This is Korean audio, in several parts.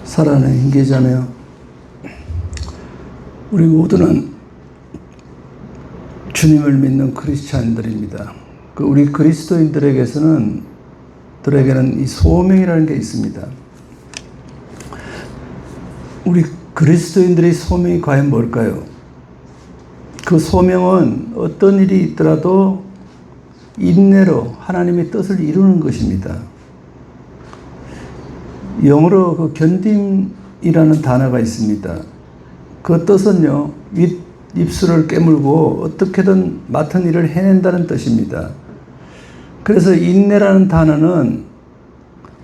사랑하는 hin계자매요, 우리 모두는 주님을 믿는 크리스찬들입니다. 우리 그리스도인들에게는 이 소명이라는 게 있습니다. 우리 그리스도인들의 소명이 과연 뭘까요? 그 소명은 어떤 일이 있더라도 인내로 하나님의 뜻을 이루는 것입니다. 영어로 그 견딤이라는 단어가 있습니다. 그 뜻은요, 입술을 깨물고 어떻게든 맡은 일을 해낸다는 뜻입니다. 그래서 인내라는 단어는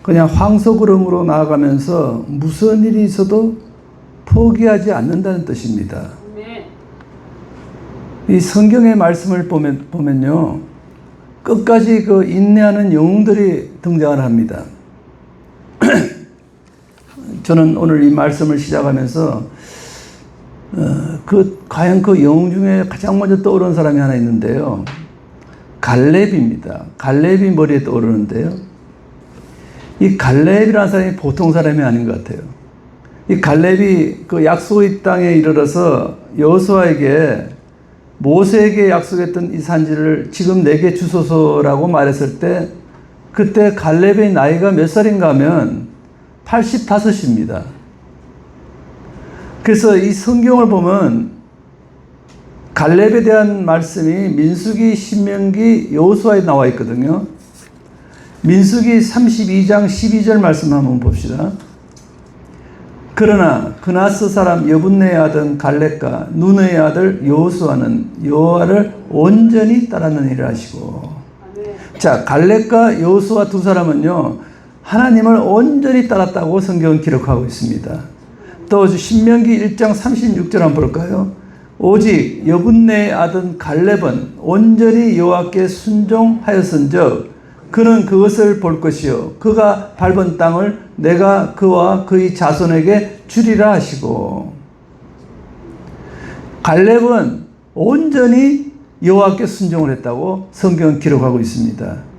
그냥 황소걸음으로 나아가면서 무슨 일이 있어도 포기하지 않는다는 뜻입니다. 이 성경의 말씀을 보면요, 끝까지 그 인내하는 영웅들이 등장을 합니다. 저는 오늘 이 말씀을 시작하면서 과연 그 영웅 중에 가장 먼저 떠오르는 사람이 하나 있는데요, 갈렙입니다. 갈렙이 머리에 떠오르는데요, 이 갈렙이라는 사람이 보통 사람이 아닌 것 같아요. 이 갈렙이 그 약속의 땅에 이르러서 여호수아에게, 모세에게 약속했던 이 산지를 지금 내게 주소서라고 말했을 때, 그때 갈렙의 나이가 몇 살인가 하면 85입니다. 그래서 이 성경을 보면 갈렙에 대한 말씀이 민수기, 신명기, 여호수아에 나와 있거든요. 민수기 32장 12절 말씀 한번 봅시다. 그러나 그나스 사람 여분네의 아들 갈렙과 눈의 아들 여호수아는 여호와를 온전히 따랐느니라 하시고. 자, 갈렙과 여호수아 두 사람은요, 하나님을 온전히 따랐다고 성경은 기록하고 있습니다. 또 신명기 1장 36절 한번 볼까요? 오직 여분네의 아들 갈렙은 온전히 여호와께 순종하였은즉 그는 그것을 볼 것이요 그가 밟은 땅을 내가 그와 그의 자손에게 주리라 하시고. 갈렙은 온전히 여호와께 순종을 했다고 성경은 기록하고 있습니다.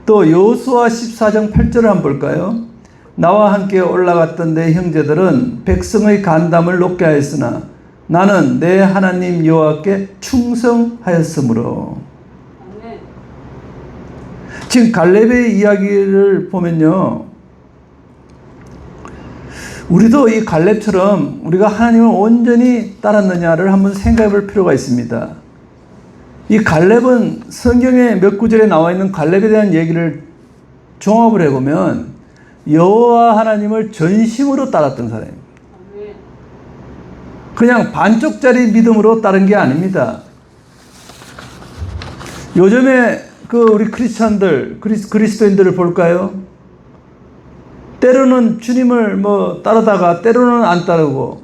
또 여호수아 14장 8절을 한번 볼까요? 나와 함께 올라갔던 내 형제들은 백성의 간담을 높게 하였으나 나는 내 하나님 여호와께 충성하였으므로. 지금 갈렙의 이야기를 보면요, 우리도 이 갈렙처럼 우리가 하나님을 온전히 따랐느냐를 한번 생각해 볼 필요가 있습니다. 이 갈렙은 성경에 몇 구절에 나와 있는 갈렙에 대한 얘기를 종합을 해보면 여호와 하나님을 전심으로 따랐던 사람입니다. 그냥 반쪽짜리 믿음으로 따른 게 아닙니다. 요즘에 우리 크리스찬들, 그리스도인들을 볼까요? 때로는 주님을 따르다가 때로는 안 따르고,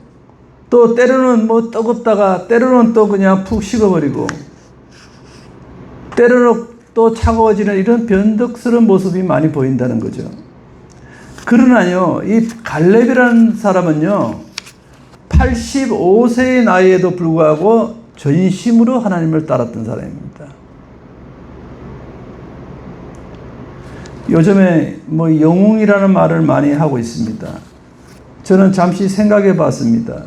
또 때로는 뜨겁다가 때로는 또 그냥 푹 식어버리고, 때로는 또 차가워지는 이런 변덕스러운 모습이 많이 보인다는 거죠. 그러나요, 이 갈렙이라는 사람은요, 85세의 나이에도 불구하고 전심으로 하나님을 따랐던 사람입니다. 요즘에 영웅이라는 말을 많이 하고 있습니다. 저는 잠시 생각해 봤습니다.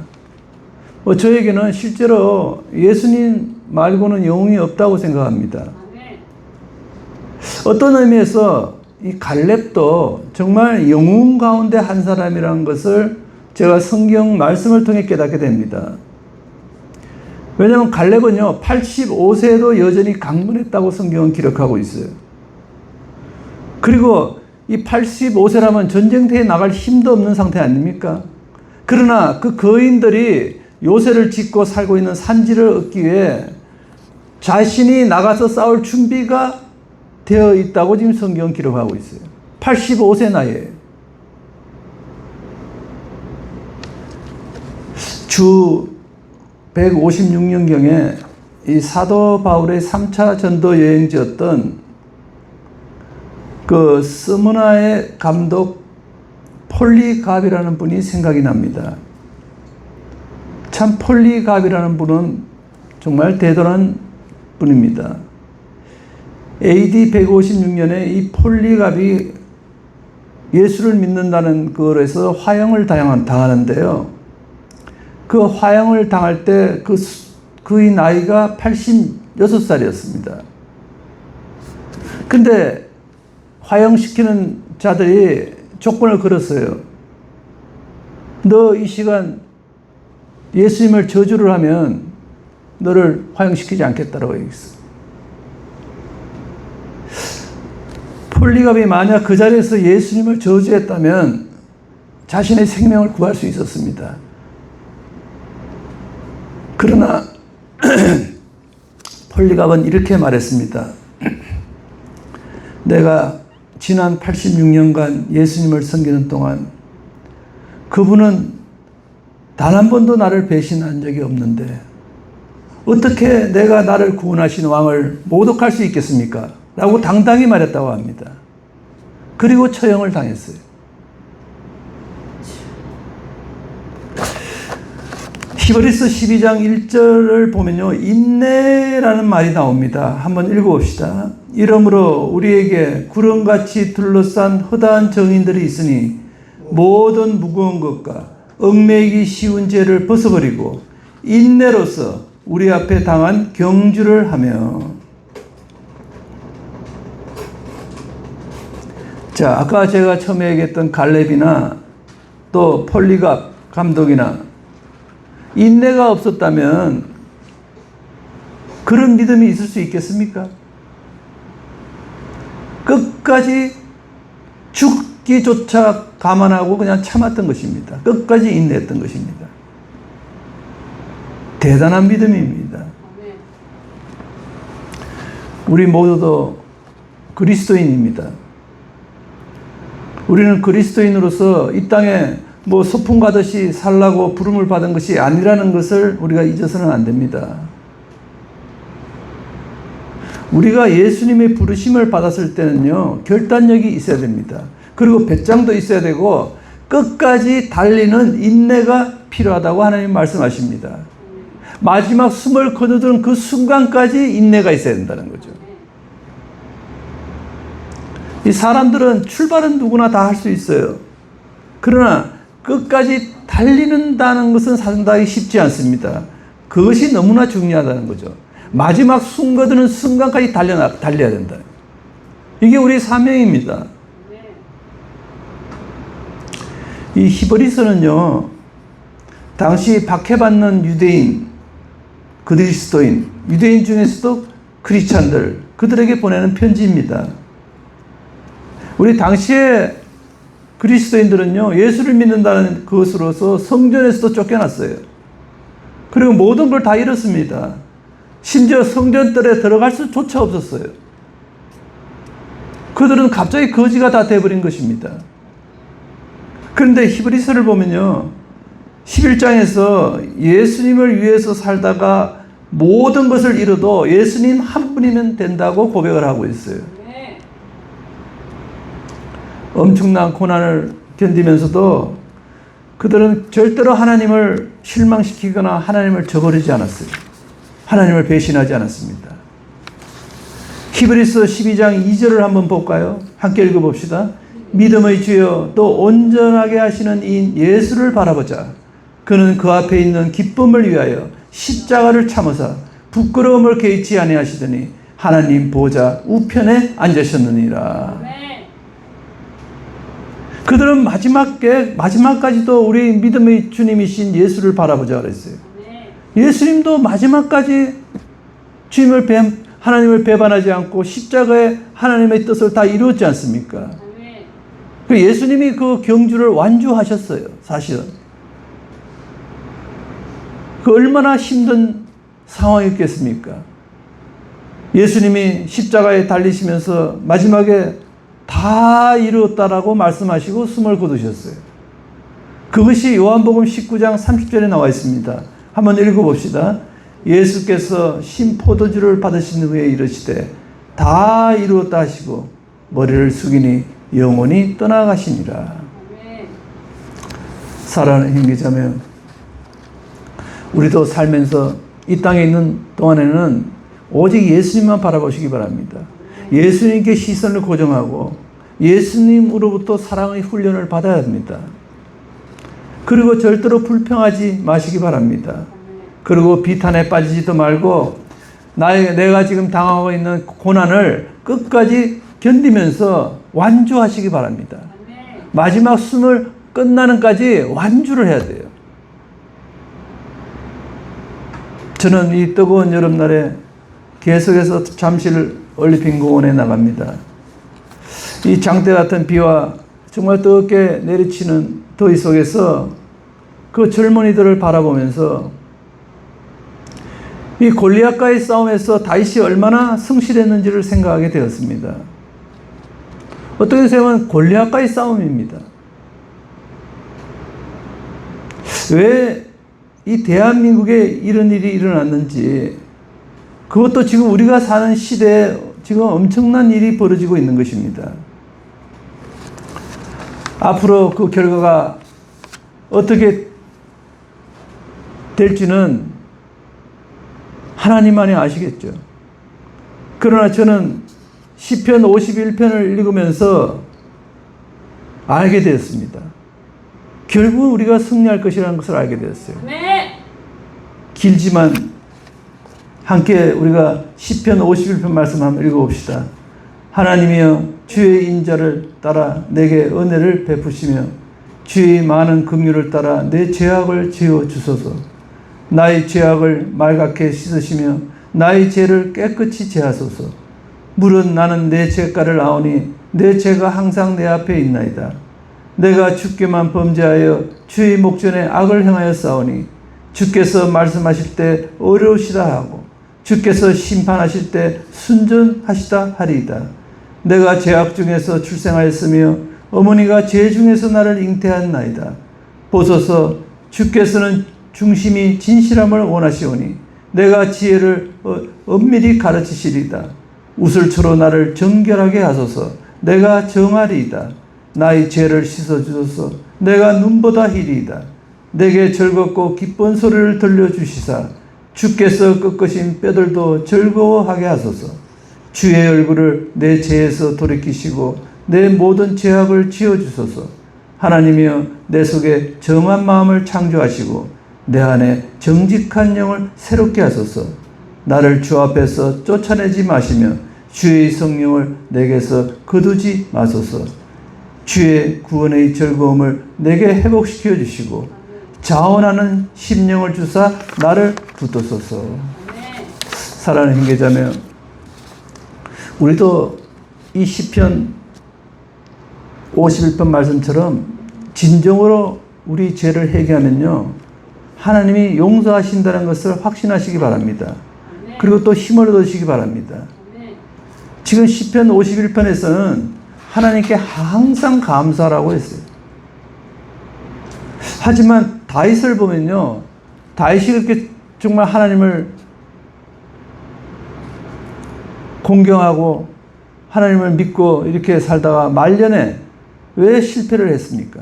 저에게는 실제로 예수님 말고는 영웅이 없다고 생각합니다. 어떤 의미에서 이 갈렙도 정말 영웅 가운데 한 사람이라는 것을 제가 성경 말씀을 통해 깨닫게 됩니다. 왜냐하면 갈렙은요, 85세에도 여전히 강건했다고 성경은 기록하고 있어요. 그리고 이 85세라면 전쟁터에 나갈 힘도 없는 상태 아닙니까? 그러나 그 거인들이 요새를 짓고 살고 있는 산지를 얻기 위해 자신이 나가서 싸울 준비가 되어 있다고 지금 성경은 기록하고 있어요. 85세 나이에. 주 156년경에 이 사도 바울의 3차 전도 여행지였던 그 스무나의 감독 폴리갑이라는 분이 생각이 납니다. 참 폴리갑이라는 분은 정말 대단한 분입니다. AD 156년에 이 폴리갑이 예수를 믿는다는 거에서 화형을 당하는데요. 그 화형을 당할 때 그의 나이가 86살이었습니다. 근데 화형시키는 자들이 조건을 걸었어요. 너 이 시간 예수님을 저주를 하면 너를 화형시키지 않겠다라고 얘기했어요. 폴리갑이 만약 그 자리에서 예수님을 저주했다면 자신의 생명을 구할 수 있었습니다. 그러나 폴리갑은 이렇게 말했습니다. 내가 지난 86년간 예수님을 섬기는 동안 그분은 단 한 번도 나를 배신한 적이 없는데 어떻게 내가 나를 구원하신 왕을 모독할 수 있겠습니까? 라고 당당히 말했다고 합니다. 그리고 처형을 당했어요. 히브리서 12장 1절을 보면요, 인내라는 말이 나옵니다. 한번 읽어봅시다. 이러므로 우리에게 구름같이 둘러싼 허다한 정인들이 있으니 모든 무거운 것과 얽매이기 쉬운 죄를 벗어버리고 인내로서 우리 앞에 당한 경주를 하며. 자, 아까 제가 처음에 얘기했던 갈렙이나 또 폴리갑 감독이나 인내가 없었다면 그런 믿음이 있을 수 있겠습니까? 끝까지 죽기조차 감안하고 그냥 참았던 것입니다. 끝까지 인내했던 것입니다. 대단한 믿음입니다. 우리 모두도 그리스도인입니다. 우리는 그리스도인으로서 이 땅에 뭐 소풍 가듯이 살라고 부름을 받은 것이 아니라는 것을 우리가 잊어서는 안 됩니다. 우리가 예수님의 부르심을 받았을 때는요, 결단력이 있어야 됩니다. 그리고 배짱도 있어야 되고 끝까지 달리는 인내가 필요하다고 하나님 말씀하십니다. 마지막 숨을 거두던 그 순간까지 인내가 있어야 된다는 거죠. 이 사람들은 출발은 누구나 다 할 수 있어요. 그러나 끝까지 달리는다는 것은 상당히 쉽지 않습니다. 그것이 너무나 중요하다는 거죠. 마지막 숨 거두는 순간까지 달려야 된다. 이게 우리의 사명입니다. 이 히브리서는요, 당시 박해받는 유대인, 그리스도인, 유대인 중에서도 크리스찬들, 그들에게 보내는 편지입니다. 우리 당시에 그리스도인들은요, 예수를 믿는다는 것으로서 성전에서도 쫓겨났어요. 그리고 모든 걸 다 잃었습니다. 심지어 성전들에 들어갈 수조차 없었어요. 그들은 갑자기 거지가 다 돼버린 것입니다. 그런데 히브리서를 보면요, 11장에서 예수님을 위해서 살다가 모든 것을 잃어도 예수님 한 분이면 된다고 고백을 하고 있어요. 엄청난 고난을 견디면서도 그들은 절대로 하나님을 실망시키거나 하나님을 저버리지 않았어요. 하나님을 배신하지 않았습니다. 히브리서 12장 2절을 한번 볼까요? 함께 읽어봅시다. 믿음의 주여 또 온전하게 하시는 이 예수를 바라보자. 그는 그 앞에 있는 기쁨을 위하여 십자가를 참으사 부끄러움을 개의치 아니하시더니 하나님 보좌 우편에 앉으셨느니라. 그들은 마지막까지도 우리 믿음의 주님이신 예수를 바라보자 그랬어요. 예수님도 마지막까지 하나님을 배반하지 않고 십자가에 하나님의 뜻을 다 이루었지 않습니까? 예수님이 그 경주를 완주하셨어요. 사실은. 그 얼마나 힘든 상황이었겠습니까? 예수님이 십자가에 달리시면서 마지막에 다 이루었다라고 말씀하시고 숨을 거두셨어요. 그것이 요한복음 19장 30절에 나와 있습니다. 한번 읽어봅시다. 예수께서 신포도주를 받으신 후에 이르시되 다 이루었다 하시고 머리를 숙이니 영원히 떠나가시니라. 사랑하는 형제자매, 우리도 살면서 이 땅에 있는 동안에는 오직 예수님만 바라보시기 바랍니다. 예수님께 시선을 고정하고 예수님으로부터 사랑의 훈련을 받아야 합니다. 그리고 절대로 불평하지 마시기 바랍니다. 그리고 비탄에 빠지지도 말고 내가 지금 당하고 있는 고난을 끝까지 견디면서 완주하시기 바랍니다. 마지막 숨을 끝나는까지 완주를 해야 돼요. 저는 이 뜨거운 여름날에 계속해서 잠실 올림픽 공원에 나갑니다. 이 장대 같은 비와 정말 뜨겁게 내리치는 더위 속에서 그 젊은이들을 바라보면서 이 골리앗과의 싸움에서 다윗이 얼마나 성실했는지를 생각하게 되었습니다. 어떻게 보면 골리앗과의 싸움입니다. 왜 이 대한민국에 이런 일이 일어났는지, 그것도 지금 우리가 사는 시대에 지금 엄청난 일이 벌어지고 있는 것입니다. 앞으로 그 결과가 어떻게 될지는 하나님만이 아시겠죠. 그러나 저는 시편 51편을 읽으면서 알게 되었습니다. 결국 우리가 승리할 것이라는 것을 알게 되었어요. 길지만 함께 우리가 시편 51편 말씀 한번 읽어봅시다. 하나님이여 주의 인자를 따라 내게 은혜를 베푸시며 주의 많은 긍휼을 따라 내 죄악을 지어 주소서. 나의 죄악을 말갛게 씻으시며 나의 죄를 깨끗이 제하소서. 물은 나는 내 죄가를 아오니 내 죄가 항상 내 앞에 있나이다. 내가 주께만 범죄하여 주의 목전에 악을 행하여 싸우니 주께서 말씀하실 때 어려우시다 하고 주께서 심판하실 때 순전하시다 하리이다. 내가 죄악 중에서 출생하였으며 어머니가 죄 중에서 나를 잉태한 나이다. 보소서 주께서는 중심이 진실함을 원하시오니 내가 지혜를 엄밀히 가르치시리이다. 우슬초로 나를 정결하게 하소서. 내가 정하리이다. 나의 죄를 씻어주소서. 내가 눈보다 희리이다. 내게 즐겁고 기쁜 소리를 들려주시사 주께서 꺾으신 뼈들도 즐거워하게 하소서. 주의 얼굴을 내 죄에서 돌이키시고 내 모든 죄악을 지어주소서. 하나님이여 내 속에 정한 마음을 창조하시고 내 안에 정직한 영을 새롭게 하소서. 나를 주 앞에서 쫓아내지 마시며 주의 성령을 내게서 거두지 마소서. 주의 구원의 즐거움을 내게 회복시켜 주시고 자원하는 심령을 주사 나를 붙드소서. 사랑하는 형제자매, 우리도 이 시편 51편 말씀처럼 진정으로 우리 죄를 회개하면요 하나님이 용서하신다는 것을 확신하시기 바랍니다. 그리고 또 힘을 얻으시기 바랍니다. 지금 시편 51편에서는 하나님께 항상 감사라고 했어요. 하지만 다윗을 보면요, 다윗이 그렇게 정말 하나님을 공경하고 하나님을 믿고 이렇게 살다가 말년에 왜 실패를 했습니까?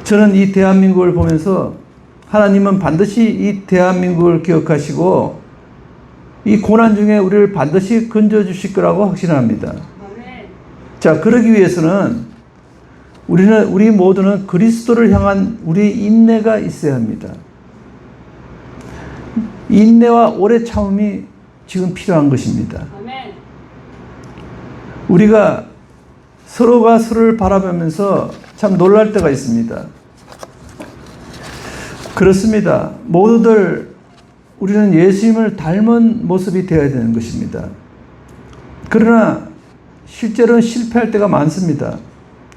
저는 이 대한민국을 보면서 하나님은 반드시 이 대한민국을 기억하시고 이 고난 중에 우리를 반드시 건져주실 거라고 확신합니다. 자, 그러기 위해서는 우리 모두는 그리스도를 향한 우리의 인내가 있어야 합니다. 인내와 오래 참음이 지금 필요한 것입니다. 우리가 서로가 서로를 바라보면서 참 놀랄 때가 있습니다. 그렇습니다. 모두들 우리는 예수님을 닮은 모습이 되어야 되는 것입니다. 그러나 실제로는 실패할 때가 많습니다.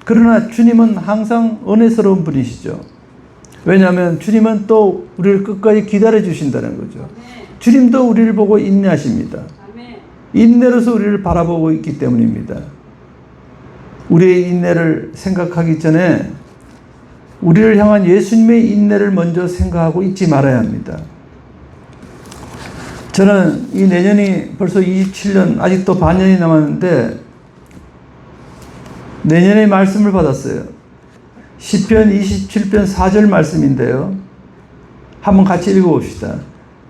그러나 주님은 항상 은혜스러운 분이시죠. 왜냐하면 주님은 또 우리를 끝까지 기다려 주신다는 거죠. 주님도 우리를 보고 인내하십니다. 인내로서 우리를 바라보고 있기 때문입니다. 우리의 인내를 생각하기 전에 우리를 향한 예수님의 인내를 먼저 생각하고 잊지 말아야 합니다. 저는 이 내년이 벌써 27년, 아직도 반년이 남았는데 내년의 말씀을 받았어요. 시편 27편 4절 말씀인데요. 한번 같이 읽어봅시다.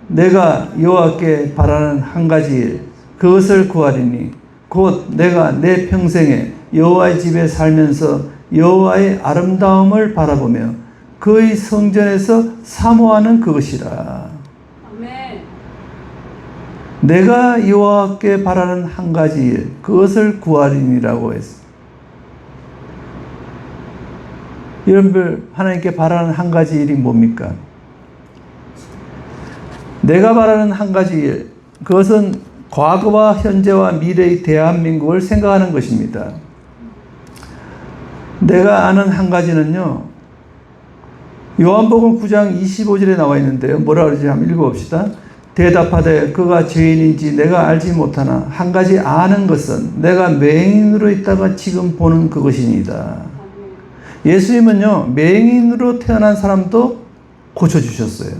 내가 여호와께 바라는 한 가지 일, 그것을 구하리니 곧 내가 내 평생에 여호와의 집에 살면서 여호와의 아름다움을 바라보며 그의 성전에서 사모하는 그것이라. 아멘. 내가 여호와께 바라는 한 가지 일, 그것을 구하리니라고 했어. 여러분들, 하나님께 바라는 한 가지 일이 뭡니까? 내가 바라는 한 가지 일, 그것은 과거와 현재와 미래의 대한민국을 생각하는 것입니다. 내가 아는 한 가지는요, 요한복음 9장 25절에 나와 있는데요. 뭐라 그러지? 한번 읽어봅시다. 대답하되 그가 죄인인지 내가 알지 못하나 한 가지 아는 것은 내가 맹인으로 있다가 지금 보는 그것이니이다. 예수님은요, 맹인으로 태어난 사람도 고쳐주셨어요.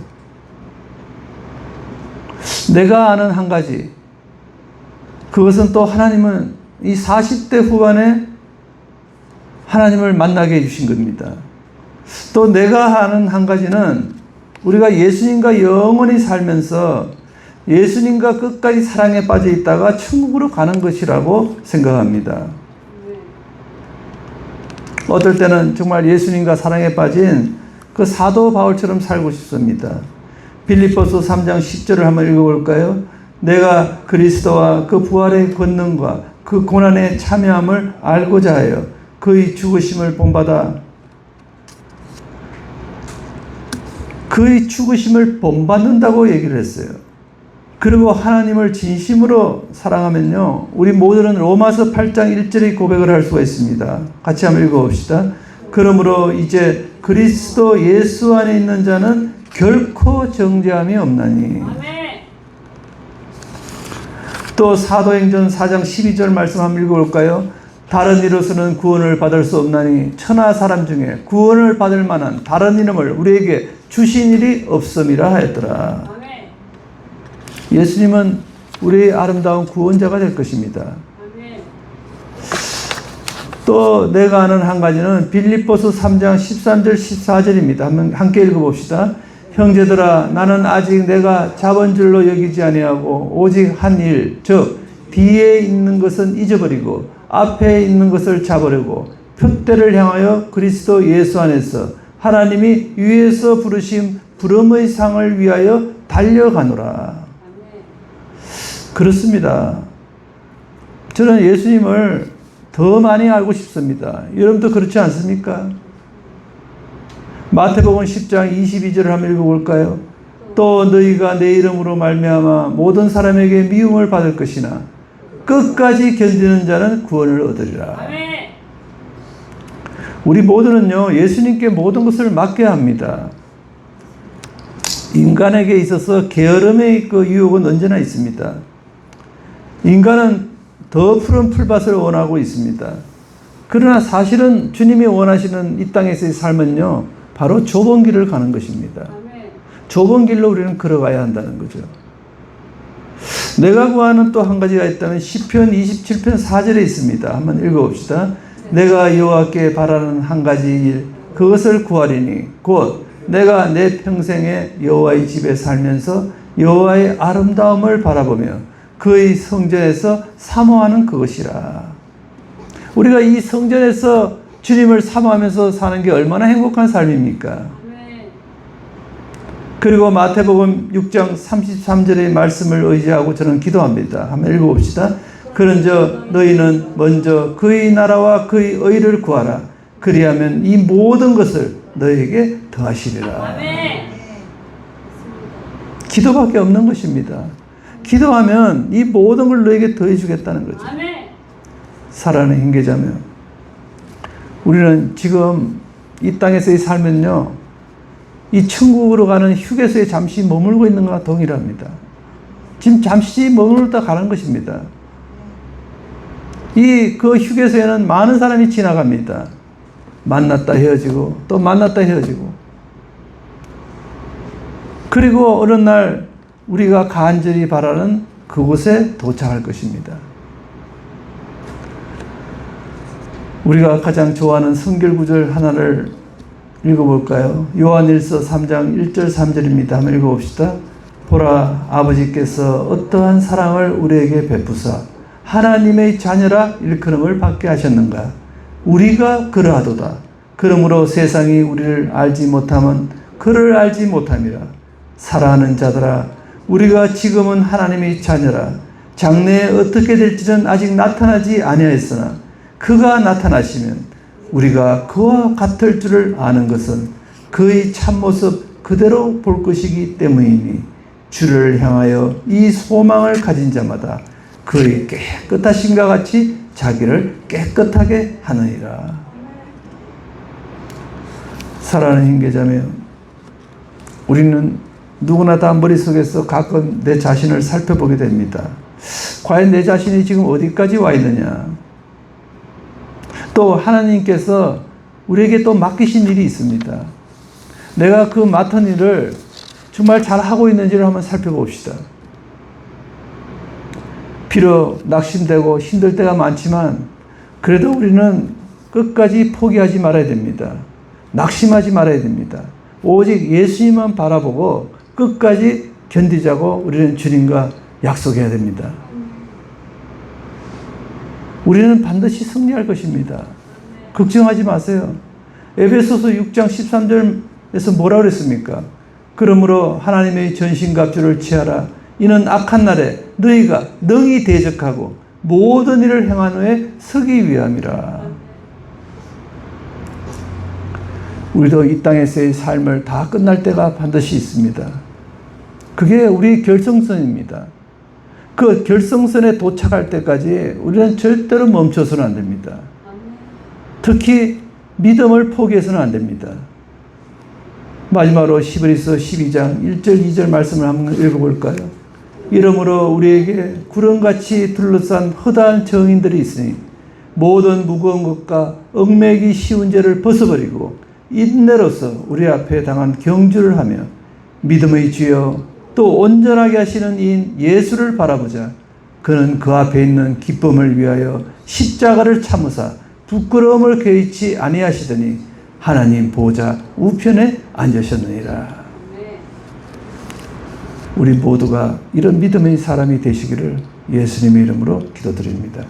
내가 아는 한 가지, 그것은 또 하나님은 이 40대 후반에 하나님을 만나게 해주신 겁니다. 또 내가 아는 한 가지는 우리가 예수님과 영원히 살면서 예수님과 끝까지 사랑에 빠져 있다가 천국으로 가는 것이라고 생각합니다. 어떨 때는 정말 예수님과 사랑에 빠진 그 사도 바울처럼 살고 싶습니다. 빌립보서 3장 10절을 한번 읽어볼까요? 내가 그리스도와 그 부활의 권능과 그 고난에 참여함을 알고자 하여 그의 죽으심을 본받아 그의 죽으심을 본받는다고 얘기를 했어요. 그리고 하나님을 진심으로 사랑하면요, 우리 모두는 로마서 8장 1절의 고백을 할 수가 있습니다. 같이 한번 읽어봅시다. 그러므로 이제 그리스도 예수 안에 있는 자는 결코 정죄함이 없나니. 또 사도행전 4장 12절 말씀 한번 읽어볼까요? 다른 이로서는 구원을 받을 수 없나니 천하 사람 중에 구원을 받을 만한 다른 이름을 우리에게 주신 일이 없음이라 하였더라. 예수님은 우리의 아름다운 구원자가 될 것입니다. 또 내가 아는 한 가지는 빌립보서 3장 13절 14절입니다. 한번 함께 읽어봅시다. 형제들아, 나는 아직 내가 자본줄로 여기지 아니하고 오직 한 일, 즉 뒤에 있는 것은 잊어버리고 앞에 있는 것을 잡으려고 표대를 향하여 그리스도 예수 안에서 하나님이 위에서 부르심 부름의 상을 위하여 달려가노라. 그렇습니다. 저는 예수님을 더 많이 알고 싶습니다. 여러분도 그렇지 않습니까? 마태복음 10장 22절을 한번 읽어볼까요? 또 너희가 내 이름으로 말미암아 모든 사람에게 미움을 받을 것이나 끝까지 견디는 자는 구원을 얻으리라. 우리 모두는요, 예수님께 모든 것을 맡겨야 합니다. 인간에게 있어서 게으름의 그 유혹은 언제나 있습니다. 인간은 더 푸른 풀밭을 원하고 있습니다. 그러나 사실은 주님이 원하시는 이 땅에서의 삶은요, 바로 좁은 길을 가는 것입니다. 좁은 길로 우리는 걸어가야 한다는 거죠. 내가 구하는 또 한 가지가 있다면 시편 27편 4절에 있습니다. 한번 읽어봅시다. 내가 여호와께 바라는 한 가지 일, 그것을 구하리니 곧 내가 내 평생에 여호와의 집에 살면서 여호와의 아름다움을 바라보며 그의 성전에서 사모하는 그것이라. 우리가 이 성전에서 주님을 사모하면서 사는 게 얼마나 행복한 삶입니까? 그리고 마태복음 6장 33절의 말씀을 의지하고 저는 기도합니다. 한번 읽어봅시다. 그런즉 너희는 먼저 그의 나라와 그의 의를 구하라. 그리하면 이 모든 것을 너희에게 더하시리라. 기도밖에 없는 것입니다. 기도하면 이 모든 걸 너에게 더해 주겠다는 거죠. 살아가는 hin계자며 우리는 지금 이 땅에서의 삶은요, 이 천국으로 가는 휴게소에 잠시 머물고 있는 것과 동일합니다. 지금 잠시 머물다 가는 것입니다. 그 휴게소에는 많은 사람이 지나갑니다. 만났다 헤어지고 또 만났다 헤어지고, 그리고 어느 날 우리가 간절히 바라는 그곳에 도착할 것입니다. 우리가 가장 좋아하는 성결 구절 하나를 읽어볼까요? 요한일서 3장 1절 3절입니다. 한번 읽어봅시다. 보라, 아버지께서 어떠한 사랑을 우리에게 베푸사 하나님의 자녀라 일컬음을 받게 하셨는가? 우리가 그러하도다. 그러므로 세상이 우리를 알지 못하면 그를 알지 못함이라. 사랑하는 자들아, 우리가 지금은 하나님의 자녀라. 장래에 어떻게 될지는 아직 나타나지 아니하였으나 그가 나타나시면 우리가 그와 같을 줄을 아는 것은 그의 참모습 그대로 볼 것이기 때문이니 주를 향하여 이 소망을 가진 자마다 그의 깨끗하심과 같이 자기를 깨끗하게 하느니라. 사랑하는 형제자매, 우리는 누구나 다 머릿속에서 가끔 내 자신을 살펴보게 됩니다. 과연 내 자신이 지금 어디까지 와 있느냐? 또 하나님께서 우리에게 또 맡기신 일이 있습니다. 내가 그 맡은 일을 정말 잘하고 있는지를 한번 살펴봅시다. 비록 낙심되고 힘들 때가 많지만 그래도 우리는 끝까지 포기하지 말아야 됩니다. 낙심하지 말아야 됩니다. 오직 예수님만 바라보고 끝까지 견디자고 우리는 주님과 약속해야 됩니다. 우리는 반드시 승리할 것입니다. 걱정하지 마세요. 에베소서 6장 13절에서 뭐라 그랬습니까? 그러므로 하나님의 전신갑주를 취하라. 이는 악한 날에 너희가 능히 대적하고 모든 일을 행한 후에 서기 위함이라. 우리도 이 땅에서의 삶을 다 끝날 때가 반드시 있습니다. 그게 우리 결승선입니다. 그 결승선에 도착할 때까지 우리는 절대로 멈춰서는 안 됩니다. 특히 믿음을 포기해서는 안 됩니다. 마지막으로 히브리서 12장 1절 2절 말씀을 한번 읽어볼까요? 이러므로 우리에게 구름같이 둘러싼 허다한 정인들이 있으니 모든 무거운 것과 얽매기 쉬운 죄를 벗어버리고 인내로서 우리 앞에 당한 경주를 하며 믿음의 주여 또 온전하게 하시는 이인 예수를 바라보자. 그는 그 앞에 있는 기쁨을 위하여 십자가를 참으사 부끄러움을 개의치 아니하시더니 하나님 보좌 우편에 앉으셨느니라. 우리 모두가 이런 믿음의 사람이 되시기를 예수님의 이름으로 기도드립니다.